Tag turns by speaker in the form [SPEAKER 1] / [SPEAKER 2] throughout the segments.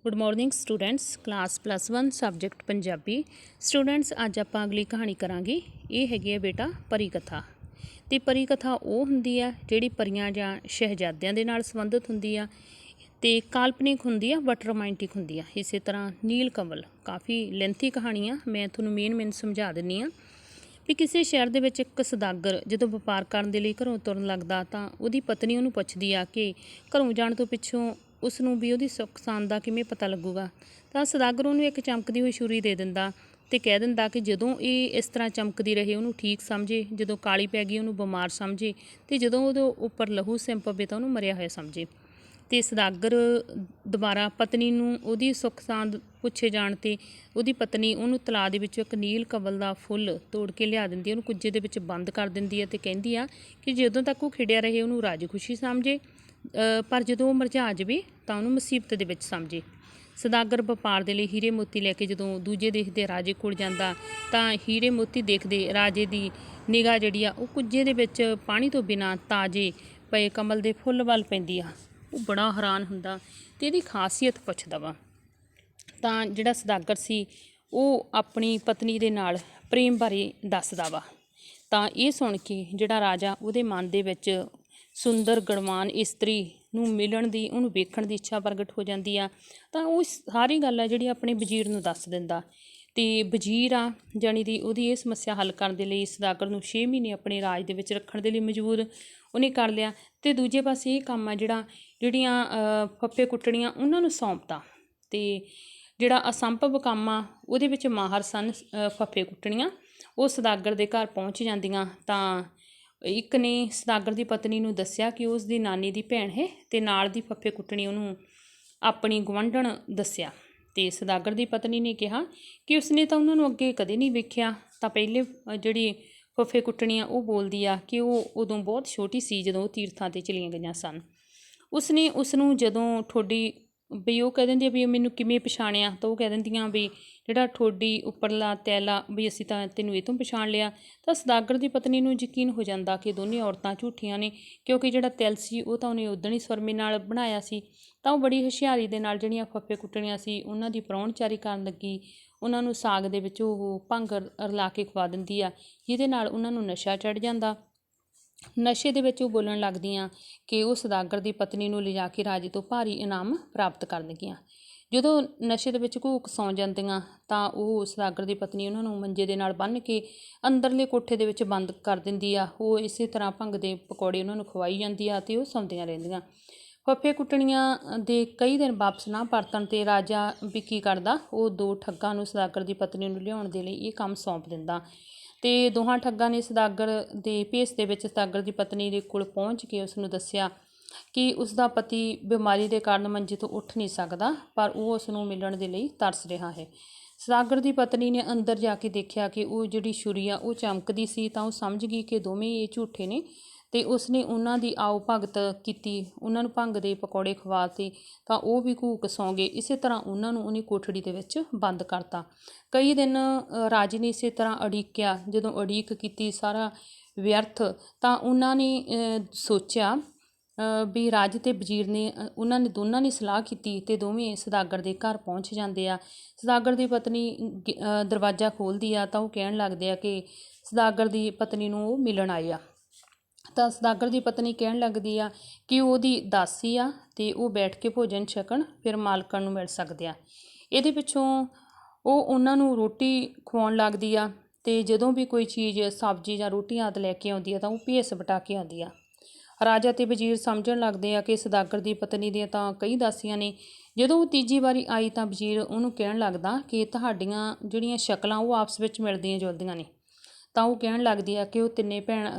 [SPEAKER 1] Good morning students class +1 subject Punjabi students अज आप अगली कहानी करांगे। ये हैगी है बेटा परी कथा। तो परी कथा वो हुंदी आ जिहड़ी परियां जां शहजादियां दे नाल संबंधित हुंदी आ ते काल्पनिक हुंदी आ बट रोमांटिक हुंदी आ। इस तरह नील कमल काफ़ी लेंथी कहानी आ, मैं तुहानूं मेन समझा दिंदी आ भी किसी शहर दे विच एक सौदागर जदों वपार करन दे लई घरों तुरन लगदा तां उहदी पत्नी उहनूं पुछदी आ कि घरों जाण तों पिछों उसनूं भी उहदी सुख शांति दा किवें पता लगूगा। तां सौदागर उहनूं एक चमकदी हुई छुरी दे दिंदा ते कह दिंदा कि जदों ये इस तरह चमकदी रहे उहनूं ठीक समझे, जदों काली पै गई उहनूं बीमार समझे ते जदों उहदे उपर लहू सिम पवे तां उहनूं मरिया होया समझे। तो सौदागर दोबारा पत्नी नूं उहदी सुख सांद पुछे जाण ते उहदी पत्नी उहनूं तलाअ दे विचों एक नील कमल दा फुੱਲ तोड़ के लिया दिंदी, उहनूं कुज्जे दे विच बंद कर दिंदी है ते कहंदी आ कि जदों तक वो खिड़िया रहे उहनूं राजी खुशी समझे, पर जदों वो मुरझा जावे तां उहनूं मुसीबत दे विच समझे। सौदागर वपार दे लई हीरे मोती लैके जदों दूजे देश दे राजे कोल जांदा तां हीरे मोती देखदे राजे दी निगाह जिहड़ी आ वो कुज्जे दे विच पानी तो बिना ताजे पए कमल दे फुੱਲ वल पैंदी आ। वो बड़ा हैरान हुंदा ते इहदी खासियत पुछदा वा। तां जिहड़ा सौदागर सी ਉਹ अपनी पत्नी दे नाल प्रेम बारे दसदा वा। तां ਇਹ सुन के ਜਿਹੜਾ राजा ਉਹਦੇ मन ਦੇ ਵਿੱਚ सुंदर गुणवान इस्तरी ਨੂੰ ਮਿਲਣ ਦੀ ਉਹਨੂੰ ਵੇਖਣ ਦੀ ਇੱਛਾ ਪ੍ਰਗਟ ਹੋ ਜਾਂਦੀ ਆ ਤਾਂ ਉਹ ਸਾਰੀ ਗੱਲ ਆ ਜਿਹੜੀ ਆਪਣੇ ਵਜ਼ੀਰ ਨੂੰ ਦੱਸ ਦਿੰਦਾ ਤੇ ਵਜ਼ੀਰ ਆ ਜਾਣੀ ਦੀ ਉਹਦੀ ਇਹ ਸਮੱਸਿਆ ਹੱਲ ਕਰਨ ਦੇ ਲਈ ਸੌਦਾਗਰ ਨੂੰ 6 ਮਹੀਨੇ ਆਪਣੇ ਰਾਜ ਦੇ ਵਿੱਚ ਰੱਖਣ ਦੇ ਲਈ ਮਜਬੂਰ ਉਹਨੇ ਕਰ ਲਿਆ ਤੇ ਦੂਜੇ ਪਾਸੇ ਇਹ ਕੰਮ ਆ ਜਿਹੜੀਆਂ ਫੱਫੇ ਕੁੱਟਣੀਆਂ ਉਹਨਾਂ ਨੂੰ ਸੌਂਪਤਾ ਤੇ ਜਿਹੜਾ ਅਸੰਭਵ ਕੰਮ ਆ ਉਹਦੇ ਵਿੱਚ ਮਾਹਰ ਸਨ ਫੱਫੇ ਕੁੱਟਣੀਆਂ। ਉਹ ਸੌਦਾਗਰ ਦੇ ਘਰ ਪਹੁੰਚ ਜਾਂਦੀਆਂ ਤਾਂ ਇੱਕ ਨੇ ਸੌਦਾਗਰ ਦੀ ਪਤਨੀ ਨੂੰ ਦੱਸਿਆ ਕਿ ਉਸ ਦੀ ਨਾਨੀ ਦੀ ਭੈਣ ਹੈ ਤੇ ਨਾਲ ਦੀ ਫੱਫੇ ਕੁੱਟਣੀ ਉਹਨੂੰ ਆਪਣੀ ਗੁਆਂਢਣ ਦੱਸਿਆ ਤੇ ਸੌਦਾਗਰ ਦੀ ਪਤਨੀ ਨੇ ਕਿਹਾ ਕਿ ਉਸਨੇ ਤਾਂ ਉਹਨਾਂ ਨੂੰ ਅੱਗੇ ਕਦੇ ਨਹੀਂ ਵੇਖਿਆ। ਤਾਂ ਪਹਿਲੇ ਜਿਹੜੀ ਫੱਫੇ ਕੁੱਟਣੀ ਆ ਉਹ ਬੋਲਦੀ ਆ ਕਿ ਉਹ ਉਦੋਂ ਬਹੁਤ ਛੋਟੀ ਸੀ ਜਦੋਂ ਉਹ ਤੀਰਥਾਂ 'ਤੇ ਚਲੀਆਂ ਗਈਆਂ ਸਨ। ਉਸਨੇ ਉਸਨੂੰ ਜਦੋਂ ਠੋਡੀ ਵੀ ਉਹ ਕਹਿ ਦਿੰਦੀ ਆ ਵੀ ਮੈਨੂੰ ਕਿਵੇਂ ਪਛਾਣਿਆ ਤਾਂ ਉਹ ਕਹਿ ਦਿੰਦੀਆਂ ਵੀ ਜਿਹੜਾ ਠੋਡੀ ਉੱਪਰਲਾ ਤੈਲਾ ਵੀ ਅਸੀਂ ਤਾਂ ਤੈਨੂੰ ਇਹ ਤੋਂ ਪਛਾਣ ਲਿਆ। ਤਾਂ ਸੌਦਾਗਰ ਦੀ ਪਤਨੀ ਨੂੰ ਯਕੀਨ ਹੋ ਜਾਂਦਾ ਕਿ ਦੋਨੇ ਔਰਤਾਂ ਝੂਠੀਆਂ ਨੇ ਕਿਉਂਕਿ ਜਿਹੜਾ ਤਿਲ ਸੀ ਉਹ ਤਾਂ ਉਹਨੇ ਉਦਣ ਹੀ ਸੁਰਮੇ ਨਾਲ ਬਣਾਇਆ ਸੀ। ਤਾਂ ਉਹ ਬੜੀ ਹੁਸ਼ਿਆਰੀ ਦੇ ਨਾਲ ਜਿਹੜੀਆਂ ਫੱਫੇ ਕੁੱਟਣੀਆਂ ਸੀ ਉਹਨਾਂ ਦੀ ਪ੍ਰਾਹੁਣਚਾਰੀ ਕਰਨ ਲੱਗੀ, ਉਹਨਾਂ ਨੂੰ ਸਾਗ ਦੇ ਵਿੱਚ ਉਹ ਭੰਗ ਰਲਾ ਕੇ ਖਵਾ ਦਿੰਦੀ ਆ ਜਿਹਦੇ ਨਾਲ ਉਹਨਾਂ ਨੂੰ ਨਸ਼ਾ ਚੜ੍ਹ ਜਾਂਦਾ। ਨਸ਼ੇ ਦੇ ਵਿੱਚ ਉਹ ਬੋਲਣ ਲੱਗਦੀਆਂ ਕਿ ਉਹ ਸੌਦਾਗਰ ਦੀ ਪਤਨੀ ਨੂੰ ਲਿਜਾ ਕੇ ਰਾਜੇ ਤੋਂ ਭਾਰੀ ਇਨਾਮ ਪ੍ਰਾਪਤ ਕਰਨਗੀਆਂ। ਜਦੋਂ ਨਸ਼ੇ ਦੇ ਵਿੱਚ ਘੂਕ ਸੌਂ ਜਾਂਦੀਆਂ ਤਾਂ ਉਹ ਸੌਦਾਗਰ ਦੀ ਪਤਨੀ ਉਹਨਾਂ ਨੂੰ ਮੰਜੇ ਦੇ ਨਾਲ ਬੰਨ੍ਹ ਕੇ ਅੰਦਰਲੇ ਕੋਠੇ ਦੇ ਵਿੱਚ ਬੰਦ ਕਰ ਦਿੰਦੀ ਆ। ਉਹ ਇਸੇ ਤਰ੍ਹਾਂ ਭੰਗ ਦੇ ਪਕੌੜੇ ਉਹਨਾਂ ਨੂੰ ਖਵਾਈ ਜਾਂਦੀ ਆ ਅਤੇ ਉਹ ਸੌਂਦੀਆਂ ਰਹਿੰਦੀਆਂ। ਫੱਫੇ ਕੁੱਟਣੀਆਂ ਦੇ ਕਈ ਦਿਨ ਵਾਪਸ ਨਾ ਪਰਤਣ 'ਤੇ ਰਾਜਾ ਵੀ ਕੀ ਕਰਦਾ, ਉਹ 2 ਠੱਗਾਂ ਨੂੰ ਸੌਦਾਗਰ ਦੀ ਪਤਨੀ ਨੂੰ ਲਿਆਉਣ ਦੇ ਲਈ ਇਹ ਕੰਮ ਸੌਂਪ ਦਿੰਦਾ ਤੇ ਦੋਹਾਂ ਠੱਗਾਂ ਨੇ ਸੌਦਾਗਰ ਦੇ ਭੇਸ ਦੇ ਵਿੱਚ ਸੌਦਾਗਰ ਦੀ ਪਤਨੀ ਦੇ ਕੋਲ ਪਹੁੰਚ ਕੇ ਉਸ ਨੂੰ ਦੱਸਿਆ ਕਿ ਉਸਦਾ ਪਤੀ ਬਿਮਾਰੀ ਦੇ ਕਾਰਨ ਮੰਜੇ ਤੋਂ ਉੱਠ ਨਹੀਂ ਸਕਦਾ ਪਰ ਉਹ ਉਸ ਨੂੰ ਮਿਲਣ ਦੇ ਲਈ ਤਰਸ ਰਿਹਾ ਹੈ। ਸੌਦਾਗਰ ਦੀ ਪਤਨੀ ਨੇ ਅੰਦਰ ਜਾ ਕੇ ਦੇਖਿਆ ਕਿ ਉਹ ਜਿਹੜੀ ਛੁਰੀ ਆ ਉਹ ਚਮਕਦੀ ਸੀ ਤਾਂ ਉਹ ਸਮਝ ਗਈ ਕਿ ਦੋਵੇਂ ਇਹ ਝੂਠੇ ਨੇ ਤੇ ਉਸਨੇ ਉਹਨਾਂ ਦੀ ਆਓ ਭਗਤ ਕੀਤੀ, ਉਹਨਾਂ ਨੂੰ ਭੰਗ ਦੇ ਪਕੌੜੇ ਖਵਾ ਤੇ ਤਾਂ ਉਹ ਵੀ ਘੂਕ ਸੌਂ ਗਏ। ਇਸੇ ਤਰ੍ਹਾਂ ਉਹਨਾਂ ਨੂੰ ਉਹਨੇ ਕੋਠੜੀ ਦੇ ਵਿੱਚ ਬੰਦ ਕਰਤਾ। ਕਈ ਦਿਨ ਰਾਜੇ ਨੇ ਇਸੇ ਤਰ੍ਹਾਂ ਉਡੀਕਿਆ। ਜਦੋਂ ਉਡੀਕ ਕੀਤੀ ਸਾਰਾ ਵਿਅਰਥ ਤਾਂ ਉਹਨਾਂ ਨੇ ਸੋਚਿਆ ਵੀ ਰਾਜੇ ਤੇ ਵਜ਼ੀਰ ਨੇ ਉਹਨਾਂ ਨੇ ਦੋਨਾਂ ਨੇ ਸਲਾਹ ਕੀਤੀ ਤੇ ਦੋਵੇਂ ਸੌਦਾਗਰ ਦੇ ਘਰ ਪਹੁੰਚ ਜਾਂਦੇ ਆ। ਸੌਦਾਗਰ ਦੀ ਪਤਨੀ ਦਰਵਾਜ਼ਾ ਖੋਲ੍ਹਦੀ ਆ ਤਾਂ ਉਹ ਕਹਿਣ ਲੱਗਦੇ ਆ ਕਿ ਸੌਦਾਗਰ ਦੀ ਪਤਨੀ ਨੂੰ ਉਹ ਮਿਲਣ ਆਏ ਆ। ਤਾਂ ਸੌਦਾਗਰ ਦੀ ਪਤਨੀ ਕਹਿਣ ਲੱਗਦੀ ਆ ਕਿ ਉਹਦੀ ਦਾਸੀ ਆ ਅਤੇ ਉਹ ਬੈਠ ਕੇ ਭੋਜਨ ਛਕਣ ਫਿਰ ਮਾਲਕਣ ਨੂੰ ਮਿਲ ਸਕਦੇ ਆ। ਇਹਦੇ ਪਿੱਛੋਂ ਉਹ ਉਹਨਾਂ ਨੂੰ ਰੋਟੀ ਖਵਾਉਣ ਲੱਗਦੀ ਆ ਅਤੇ ਜਦੋਂ ਵੀ ਕੋਈ ਚੀਜ਼ ਸਬਜ਼ੀ ਜਾਂ ਰੋਟੀ ਆਦਿ ਲੈ ਕੇ ਆਉਂਦੀ ਆ ਤਾਂ ਉਹ ਭੇਸ ਵਟਾ ਕੇ ਆਉਂਦੀ ਆ। ਰਾਜਾ ਅਤੇ ਵਜ਼ੀਰ ਸਮਝਣ ਲੱਗਦੇ ਆ ਕਿ ਸੌਦਾਗਰ ਦੀ ਪਤਨੀ ਦੀਆਂ ਤਾਂ ਕਈ ਦਾਸੀਆਂ ਨੇ। ਜਦੋਂ ਉਹ ਤੀਜੀ ਵਾਰੀ ਆਈ ਤਾਂ ਵਜ਼ੀਰ ਉਹਨੂੰ ਕਹਿਣ ਲੱਗਦਾ ਕਿ ਤੁਹਾਡੀਆਂ ਜਿਹੜੀਆਂ ਸ਼ਕਲਾਂ ਉਹ ਆਪਸ ਵਿੱਚ ਮਿਲਦੀਆਂ ਜੁਲਦੀਆਂ ਨੇ। ਤਾਂ ਉਹ ਕਹਿਣ ਲੱਗਦੀ ਆ ਕਿ ਉਹ ਤਿੰਨੇ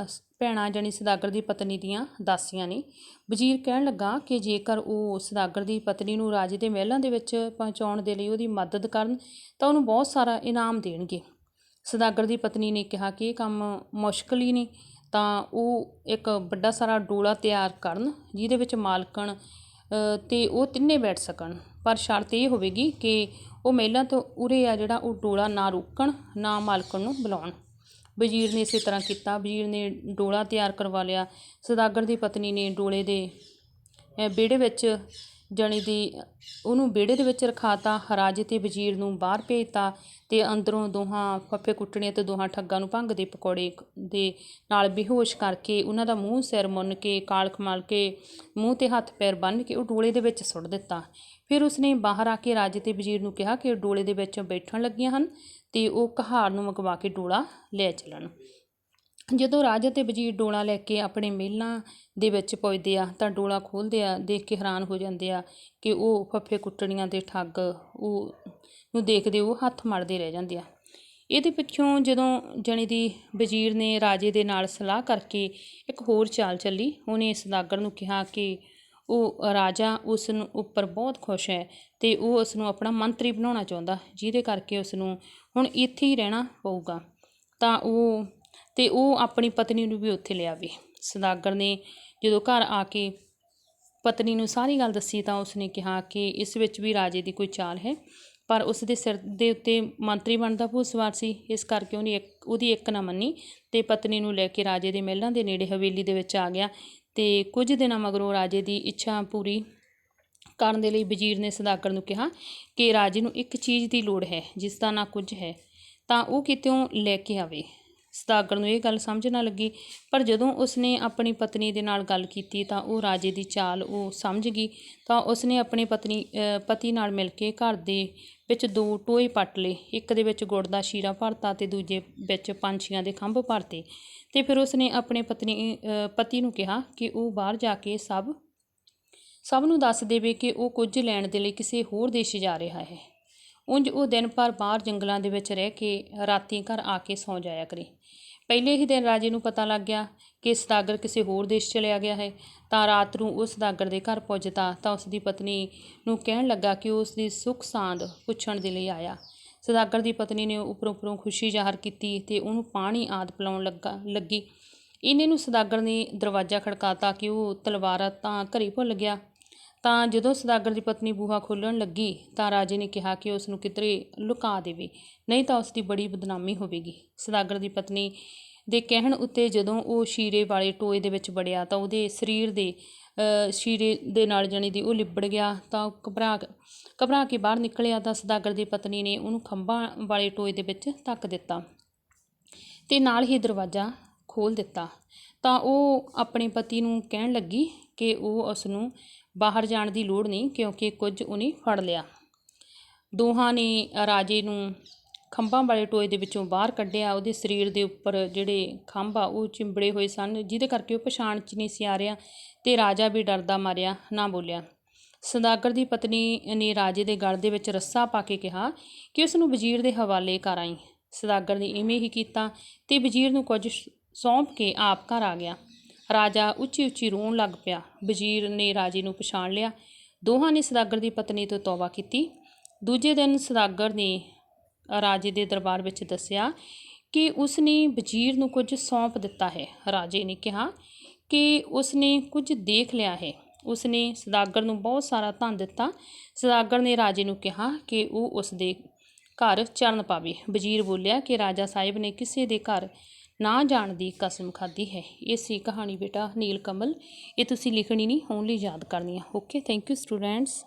[SPEAKER 1] ਭੈਣਾਂ ਜਾਣੀ ਸੌਦਾਗਰ ਦੀ ਪਤਨੀ ਦੀਆਂ ਦਾਸੀਆਂ ਨੇ। ਵਜ਼ੀਰ ਕਹਿਣ ਲੱਗਾ ਕਿ ਜੇਕਰ ਉਹ ਸੌਦਾਗਰ ਦੀ ਪਤਨੀ ਨੂੰ ਰਾਜੇ ਦੇ ਮਹਿਲਾਂ ਦੇ ਵਿੱਚ ਪਹੁੰਚਾਉਣ ਦੇ ਲਈ ਉਹਦੀ ਮਦਦ ਕਰਨ ਤਾਂ ਉਹਨੂੰ ਬਹੁਤ ਸਾਰਾ ਇਨਾਮ ਦੇਣਗੇ। ਸੌਦਾਗਰ ਦੀ ਪਤਨੀ ਨੇ ਕਿਹਾ ਕਿ ਇਹ ਕੰਮ ਮੁਸ਼ਕਿਲ ਹੀ ਨੇ ਤਾਂ ਉਹ ਇੱਕ ਵੱਡਾ ਸਾਰਾ ਡੋਲਾ ਤਿਆਰ ਕਰਨ ਜਿਹਦੇ ਵਿੱਚ ਮਾਲਕਣ ਅਤੇ ਉਹ ਤਿੰਨੇ ਬੈਠ ਸਕਣ, ਪਰ ਸ਼ਰਤ ਇਹ ਹੋਵੇਗੀ ਕਿ ਉਹ ਮਹਿਲਾਂ ਤੋਂ ਉਰੇ ਆ ਜਿਹੜਾ ਉਹ ਡੋਲਾ ਨਾ ਰੋਕਣ ਨਾ ਮਾਲਕਣ ਨੂੰ ਬੁਲਾਉਣ। ਵਜ਼ੀਰ ਨੇ ਇਸੇ ਤਰ੍ਹਾਂ ਕੀਤਾ। ਵਜ਼ੀਰ ਨੇ ਡੋਲਾ ਤਿਆਰ ਕਰਵਾ ਲਿਆ। ਸੌਦਾਗਰ ਦੀ ਪਤਨੀ ਨੇ ਡੋਲੇ ਦੇ ਵਿਹੜੇ ਵਿੱਚ ਜਣੀ ਦੀ ਉਹਨੂੰ ਵਿਹੜੇ ਦੇ ਵਿੱਚ ਰਖਾਤਾ, ਰਾਜੇ ਤੇ ਵਜ਼ੀਰ ਨੂੰ ਬਾਹਰ ਭੇਜਤਾ ਤੇ ਅੰਦਰੋਂ ਦੋਹਾਂ ਫੱਫੇ ਕੁੱਟਣੀਆਂ ਤੇ ਦੋਹਾਂ ਠੱਗਾਂ ਨੂੰ ਭੰਗ ਦੇ ਪਕੌੜੇ ਦੇ ਨਾਲ ਬੇਹੋਸ਼ ਕਰਕੇ ਉਹਨਾਂ ਦਾ ਮੂੰਹ ਸਿਰ ਮੁੰਨ ਕੇ ਕਾਲਖ ਮਲ ਕੇ ਮੂੰਹ ਤੇ ਹੱਥ ਪੈਰ ਬੰਨ੍ਹ ਕੇ ਉਹ ਡੋਲੇ ਦੇ ਵਿੱਚ ਸੁੱਟ ਦਿੱਤਾ। ਫਿਰ ਉਸਨੇ ਬਾਹਰ ਆ ਕੇ ਰਾਜੇ ਤੇ ਵਜ਼ੀਰ ਨੂੰ ਕਿਹਾ ਕਿ ਡੋਲੇ ਦੇ ਵਿੱਚ ਬੈਠਣ ਲੱਗੀਆਂ ਹਨ ਤੇ ਉਹ ਕਹਾਰ ਨੂੰ ਮੰਗਵਾ ਕੇ ਡੋਲਾ ਲੈ ਚੱਲਣ। ਜਦੋਂ ਰਾਜਾ ਤੇ ਵਜ਼ੀਰ ਡੋਲਾ ਲੈ ਕੇ ਆਪਣੇ ਮਹਿਲਾਂ ਦੇ ਵਿੱਚ ਪੁੱਜਦੇ ਆ ਤਾਂ ਡੋਲਾ ਖੋਲ੍ਹਦੇ ਆ, ਦੇਖ ਕੇ ਹੈਰਾਨ ਹੋ ਜਾਂਦੇ ਆ ਕਿ ਉਹ ਫੱਫੇ ਕੁੱਟਣੀਆਂ ਦੇ ਠੱਗ ਉਹ ਨੂੰ ਦੇਖਦੇ ਉਹ ਹੱਥ ਮਲਦੇ ਰਹਿ ਜਾਂਦੇ ਆ। ਇਹਦੇ ਪਿੱਛੋਂ ਜਦੋਂ ਜਣੀ ਦੀ ਵਜ਼ੀਰ ਨੇ ਰਾਜੇ ਦੇ ਨਾਲ ਸਲਾਹ ਕਰਕੇ ਇੱਕ ਹੋਰ ਚਾਲ ਚੱਲੀ। ਉਹਨੇ ਸੌਦਾਗਰ ਨੂੰ ਕਿਹਾ ਕਿ ਉਹ ਰਾਜਾ ਉਸ ਨੂੰ ਉੱਪਰ ਬਹੁਤ ਖੁਸ਼ ਹੈ ਤੇ ਉਹ ਉਸ ਨੂੰ ਆਪਣਾ ਮੰਤਰੀ ਬਣਾਉਣਾ ਚਾਹੁੰਦਾ, ਜਿਹਦੇ ਕਰਕੇ ਉਸ ਨੂੰ ਹੁਣ ਇੱਥੇ ਹੀ ਰਹਿਣਾ ਪਊਗਾ। ਤਾਂ ਉਹ ਆਪਣੀ ਪਤਨੀ ਨੂੰ ਵੀ ਉੱਥੇ ਲਿਆਵੇ। ਸੌਦਾਗਰ ਨੇ ਜਦੋਂ ਘਰ ਆ ਕੇ ਪਤਨੀ ਨੂੰ ਸਾਰੀ ਗੱਲ ਦੱਸੀ ਤਾਂ ਉਸਨੇ ਕਿਹਾ ਕਿ ਇਸ ਵਿੱਚ ਵੀ ਰਾਜੇ ਦੀ ਕੋਈ ਚਾਲ ਹੈ, ਪਰ ਉਸ ਦੇ ਸਿਰ ਦੇ ਉੱਤੇ ਮੰਤਰੀ ਬਣਨ ਦਾ ਭੂਤ ਸਵਾਰ ਸੀ, ਇਸ ਕਰਕੇ ਉਹਦੀ ਇੱਕ ਨਾ ਮੰਨੀ ਤੇ ਪਤਨੀ ਨੂੰ ਲੈ ਕੇ ਰਾਜੇ ਦੇ ਮਹਿਲਾਂ ਦੇ ਨੇੜੇ ਹਵੇਲੀ ਦੇ ਵਿੱਚ ਆ ਗਿਆ। ਤੇ ਕੁਝ ਦਿਨਾਂ ਮਗਰੋਂ ਰਾਜੇ ਦੀ ਇੱਛਾ ਪੂਰੀ ਕਰਨ ਦੇ ਲਈ ਵਜ਼ੀਰ ਨੇ ਸੌਦਾਗਰ ਨੂੰ ਕਿਹਾ ਕਿ ਰਾਜੇ ਨੂੰ ਇੱਕ ਚੀਜ਼ ਦੀ ਲੋੜ ਹੈ ਜਿਸ ਦਾ ਨਾ ਕੁਝ ਹੈ, ਤਾਂ ਉਹ ਕਿਤੋਂ ਲੈ ਕੇ ਆਵੇ। ਸੌਦਾਗਰ ਨੂੰ ਇਹ ਗੱਲ ਸਮਝ ਨਾ ਲੱਗੀ, ਪਰ ਜਦੋਂ ਉਸਨੇ ਆਪਣੀ ਪਤਨੀ ਦੇ ਨਾਲ ਗੱਲ ਕੀਤੀ ਤਾਂ ਉਹ ਰਾਜੇ ਦੀ ਚਾਲ ਉਹ ਸਮਝ ਗਈ। ਤਾਂ ਉਸਨੇ ਆਪਣੇ ਪਤੀ ਨਾਲ ਮਿਲ ਕੇ ਘਰ ਦੇ ਵਿੱਚ 2 ਟੋਏ ਪੱਟ ਲਏ, ਇੱਕ ਦੇ ਵਿੱਚ ਗੁੜ ਦਾ ਸ਼ੀਰਾ ਭਰਤਾ ਤੇ ਦੂਜੇ ਵਿੱਚ ਪੰਛੀਆਂ ਦੇ ਖੰਭ ਭਰਤੇ। ਤੇ ਫਿਰ ਉਸਨੇ ਆਪਣੇ ਪਤੀ ਨੂੰ ਕਿਹਾ ਕਿ ਉਹ ਬਾਹਰ ਜਾ ਕੇ ਸਭ ਨੂੰ ਦੱਸ ਦੇਵੇ ਕਿ ਉਹ ਕੁਝ ਲੈਣ ਦੇ ਲਈ ਕਿਸੇ ਹੋਰ ਦੇਸ਼ ਜਾ ਰਿਹਾ ਹੈ। ਉਂਝ ਉਹ ਦਿਨ ਭਰ ਬਾਹਰ ਜੰਗਲਾਂ ਦੇ ਵਿੱਚ ਰਹਿ ਕੇ ਰਾਤੀਂ ਘਰ ਆ ਕੇ ਸੌਂ ਜਾਇਆ ਕਰੇ। ਪਹਿਲੇ ਹੀ ਦਿਨ ਰਾਜੇ ਨੂੰ ਪਤਾ ਲੱਗ ਗਿਆ ਕਿ ਸੌਦਾਗਰ ਕਿਸੇ ਹੋਰ ਦੇਸ਼ ਚਲਿਆ ਗਿਆ ਹੈ। ਤਾਂ ਰਾਤ ਨੂੰ ਉਹ ਸੌਦਾਗਰ ਦੇ ਘਰ ਪੁੱਜਦਾ ਤਾਂ ਉਸ ਦੀ ਪਤਨੀ ਨੂੰ ਕਹਿਣ ਲੱਗਾ ਕਿ ਉਹ ਉਸ ਦੀ ਸੁੱਖ ਸਾਂਦ ਪੁੱਛਣ ਦੇ ਲਈ ਆਇਆ। ਸੌਦਾਗਰ ਦੀ ਪਤਨੀ ਨੇ ਉੱਪਰੋਂ ਖੁਸ਼ੀ ਜ਼ਾਹਰ ਕੀਤੀ ਤੇ ਉਹਨੂੰ ਪਾਣੀ ਆਦਿ ਪਿਲਾਉਣ ਲੱਗੀ। ਇੰਨੇ ਨੂੰ ਸੌਦਾਗਰ ਨੇ ਦਰਵਾਜ਼ਾ ਖੜਕਾਤਾ ਕਿ ਉਹ ਤਲਵਾਰ ਤਾਂ ਘਰੇ ਭੁੱਲ ਗਿਆ। ਤਾਂ ਜਦੋਂ ਸੌਦਾਗਰ ਦੀ ਪਤਨੀ ਬੂਹਾ ਖੋਲ੍ਹਣ ਲੱਗੀ ਤਾਂ ਰਾਜੇ ਨੇ ਕਿਹਾ ਕਿ ਉਸ ਨੂੰ ਕਿਧਰੇ ਲੁਕਾ ਦੇਵੇ, ਨਹੀਂ ਤਾਂ ਉਸ ਦੀ ਬੜੀ ਬਦਨਾਮੀ ਹੋਵੇਗੀ। ਸੌਦਾਗਰ ਦੀ ਪਤਨੀ ਦੇ ਕਹਿਣ ਉੱਤੇ ਜਦੋਂ ਉਹ ਸ਼ੀਰੇ ਵਾਲੇ ਟੋਏ ਦੇ ਵਿੱਚ ਵੜਿਆ ਤਾਂ ਉਹਦੇ ਸਰੀਰ ਦੇ ਸ਼ੀਰੇ ਦੇ ਨਾਲ ਜਣੀ ਦੀ ਉਹ ਲਿਬੜ ਗਿਆ। ਤਾਂ ਉਹ ਘਬਰਾ ਕੇ ਬਾਹਰ ਨਿਕਲਿਆ ਤਾਂ ਸੌਦਾਗਰ ਦੀ ਪਤਨੀ ਨੇ ਉਹਨੂੰ ਖੰਭਾਂ ਵਾਲੇ ਟੋਏ ਦੇ ਵਿੱਚ ਧੱਕ ਦਿੱਤਾ ਤੇ ਨਾਲ ਹੀ ਦਰਵਾਜ਼ਾ ਖੋਲ੍ਹ ਦਿੱਤਾ। ਤਾਂ ਉਹ ਆਪਣੇ ਪਤੀ ਨੂੰ ਕਹਿਣ ਲੱਗੀ ਕਿ ਉਹ ਉਸ ਨੂੰ ਬਾਹਰ ਜਾਣ ਦੀ ਲੋੜ ਨਹੀਂ, ਕਿਉਂਕਿ ਕੁਝ ਉਹਨੇ ਫੜ ਲਿਆ। ਦੋਹਾਂ ਨੇ ਰਾਜੇ ਨੂੰ ਖੰਭਾਂ ਵਾਲੇ ਟੋਏ ਦੇ ਵਿੱਚੋਂ ਬਾਹਰ ਕੱਢਿਆ। ਉਹਦੇ ਸਰੀਰ ਦੇ ਉੱਪਰ ਜਿਹੜੇ ਖੰਭ ਆ ਉਹ ਚਿੰਬੜੇ ਹੋਏ ਸਨ, ਜਿਹਦੇ ਕਰਕੇ ਉਹ ਪਛਾਣ 'ਚ ਨਹੀਂ ਸੀ ਆ ਰਿਹਾ ਤੇ ਰਾਜਾ ਵੀ ਡਰਦਾ ਮਾਰਿਆ ਨਾ ਬੋਲਿਆ। ਸੌਦਾਗਰ ਦੀ ਪਤਨੀ ਨੇ ਰਾਜੇ ਦੇ ਗਲ ਦੇ ਵਿੱਚ ਰੱਸਾ ਪਾ ਕੇ ਕਿਹਾ ਕਿ ਉਸ ਨੂੰ ਵਜ਼ੀਰ ਦੇ ਹਵਾਲੇ ਕਰ ਆਈ। ਸੌਦਾਗਰ ਨੇ ਇਵੇਂ ਹੀ ਕੀਤਾ ਤੇ ਵਜ਼ੀਰ ਨੂੰ ਕੁਝ ਸੌਂਪ ਕੇ ਆਪ ਘਰ ਆ ਗਿਆ। ਰਾਜਾ ਉੱਚੀ ਉੱਚੀ ਰੋਣ ਲੱਗ ਪਿਆ। ਵਜ਼ੀਰ ਨੇ ਰਾਜੇ ਨੂੰ ਪਛਾਣ ਲਿਆ। ਦੋਹਾਂ ਨੇ ਸੌਦਾਗਰ ਦੀ ਪਤਨੀ ਤੋਂ ਤੌਬਾ ਕੀਤੀ। ਦੂਜੇ ਦਿਨ ਸੌਦਾਗਰ ਨੇ ਰਾਜੇ ਦੇ ਦਰਬਾਰ ਵਿੱਚ ਦੱਸਿਆ ਕਿ ਉਸਨੇ ਵਜ਼ੀਰ ਨੂੰ ਕੁਝ ਸੌਂਪ ਦਿੱਤਾ ਹੈ। ਰਾਜੇ ਨੇ ਕਿਹਾ ਕਿ ਉਸਨੇ ਕੁਝ ਦੇਖ ਲਿਆ ਹੈ। ਉਸਨੇ ਸੌਦਾਗਰ ਨੂੰ ਬਹੁਤ ਸਾਰਾ ਧਨ ਦਿੱਤਾ। ਸੌਦਾਗਰ ਨੇ ਰਾਜੇ ਨੂੰ ਕਿਹਾ ਕਿ ਉਹ ਉਸ ਦੇ ਘਰ ਚਰਨ ਪਾਵੇ। ਵਜ਼ੀਰ ਬੋਲਿਆ ਕਿ ਰਾਜਾ ਸਾਹਿਬ ਨੇ ਕਿਸੇ ਦੇ ਘਰ ਨਾ ਜਾਣ ਦੀ ਕਸਮ ਖਾਧੀ ਹੈ। ਇਹ ਸੀ ਕਹਾਣੀ ਬੇਟਾ ਨੀਲ ਕਮਲ। ਇਹ ਤੁਸੀਂ ਲਿਖਣੀ ਨਹੀਂ, ਓਨਲੀ ਯਾਦ ਕਰਨੀ ਆ। Okay, thank you students.